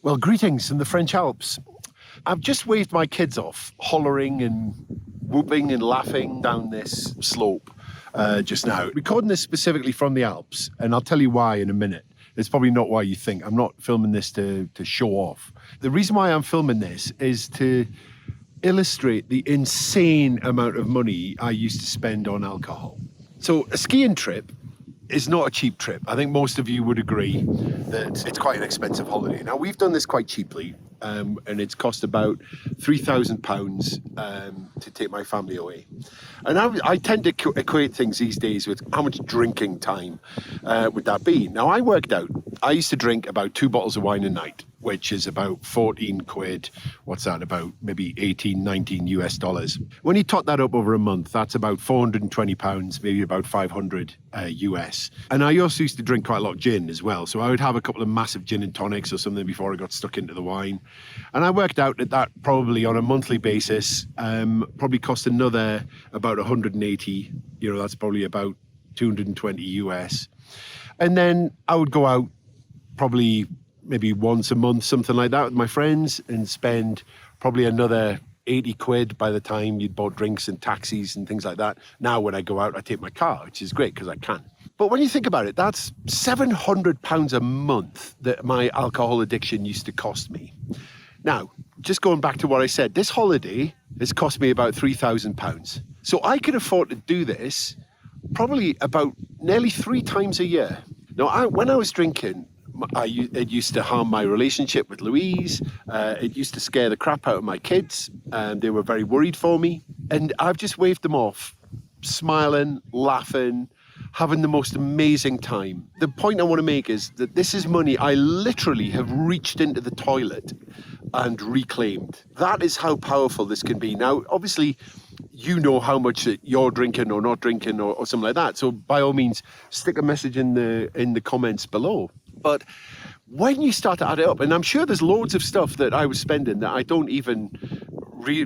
Well, greetings in the French Alps. I've just waved my kids off, hollering and whooping and laughing down this slope just now. Recording this specifically from the Alps, and I'll tell you why in a minute. It's probably not why you think. I'm not filming this to show off. The reason why I'm filming this is to illustrate the insane amount of money I used to spend on alcohol. So a skiing trip is not a cheap trip. I think most of you would agree that it's quite an expensive holiday. Now, we've done this quite cheaply, and it's cost about £3,000 to take my family away. And I tend to equate things these days with how much drinking time would that be. Now, I worked out, I used to drink about 2 bottles of wine a night, which is about 14 quid. What's that, about maybe 18, 19 US dollars. When you tot that up over a month, that's about 420 pounds, maybe about 500 US. And I also used to drink quite a lot of gin as well. So I would have a couple of massive gin and tonics or something before I got stuck into the wine. And I worked out that probably on a monthly basis, probably cost another about 180. You know, that's probably about 220 US. And then I would go out probably maybe once a month, something like that, with my friends, and spend probably another 80 quid by the time you'd bought drinks and taxis and things like that. Now, when I go out, I take my car, which is great because I can. But when you think about it, that's £700 a month that my alcohol addiction used to cost me. Now, just going back to what I said, this holiday has cost me about £3,000. So I could afford to do this probably about nearly 3 times a year. Now, when I was drinking, it used to harm my relationship with Louise. It used to scare the crap out of my kids. They were very worried for me. And I've just waved them off, smiling, laughing, having the most amazing time. The point I want to make is that this is money I literally have reached into the toilet and reclaimed. That is how powerful this can be. Now, obviously, you know how much that you're drinking or not drinking or something like that. So by all means, stick a message in the comments below. But when you start to add it up, and I'm sure there's loads of stuff that I was spending that I don't even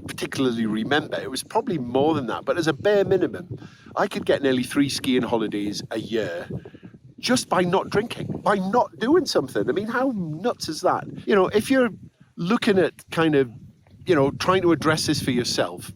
particularly remember. It was probably more than that. But as a bare minimum, I could get nearly 3 skiing holidays a year just by not drinking, by not doing something. I mean, how nuts is that? You know, if you're looking at kind of, you know, trying to address this for yourself,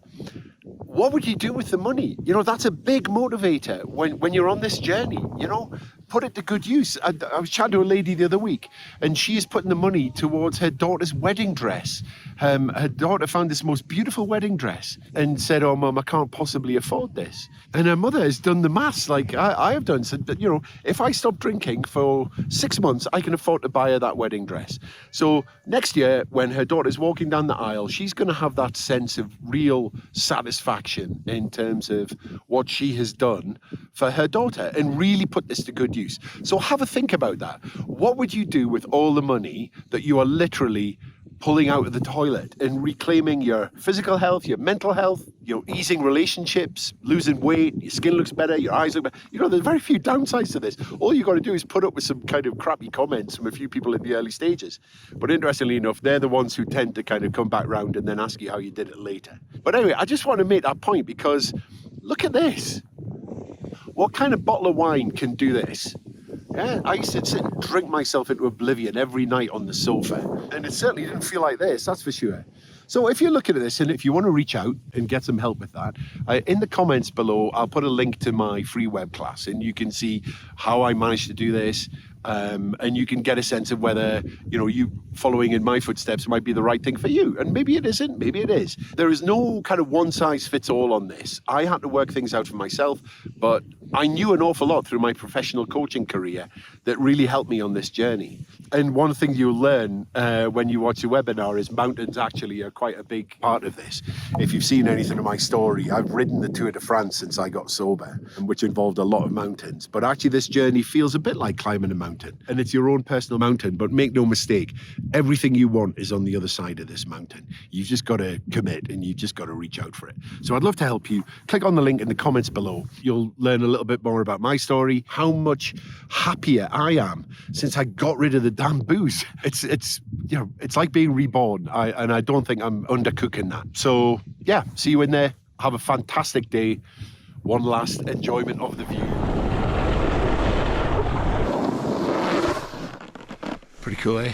what would you do with the money? You know, that's a big motivator when you're on this journey, you know, put it to good use. I was chatting to a lady the other week, and she is putting the money towards her daughter's wedding dress. Her daughter found this most beautiful wedding dress and said, "Oh, Mum, I can't possibly afford this." And her mother has done the maths like I have done. Said that, you know, if I stop drinking for 6 months, I can afford to buy her that wedding dress. So next year, when her daughter's walking down the aisle, she's going to have that sense of real satisfaction in terms of what she has done for her daughter and really put this to good use. So have a think about that. What would you do with all the money that you are literally pulling out of the toilet and reclaiming your physical health, your mental health, you know, easing relationships, losing weight, your skin looks better, your eyes look better. You know, there's very few downsides to this. All you got to do is put up with some kind of crappy comments from a few people in the early stages. But interestingly enough, they're the ones who tend to kind of come back round and then ask you how you did it later. But anyway, I just want to make that point because look at this. What kind of bottle of wine can do this? Yeah, I used to sit and drink myself into oblivion every night on the sofa. And it certainly didn't feel like this, that's for sure. So if you're looking at this and if you want to reach out and get some help with that, in the comments below, I'll put a link to my free web class and you can see how I managed to do this. And you can get a sense of whether, you know, you following in my footsteps might be the right thing for you. And maybe it isn't, maybe it is. There is no kind of one size fits all on this. I had to work things out for myself, but I knew an awful lot through my professional coaching career that really helped me on this journey. And one thing you'll learn when you watch the webinar is mountains actually are quite a big part of this. If you've seen anything of my story, I've ridden the Tour de France since I got sober, which involved a lot of mountains. But actually this journey feels a bit like climbing a mountain. And it's your own personal mountain, but make no mistake, everything you want is on the other side of this mountain. You've just got to commit and you've just got to reach out for it. So I'd love to help you. Click on the link in the comments below. You'll learn a little bit more about my story, how much happier I am since I got rid of the damn booze. It's you know, it's like being reborn. And I don't think I'm undercooking that. So yeah, see you in there. Have a fantastic day. One last enjoyment of the view. Pretty cool, eh?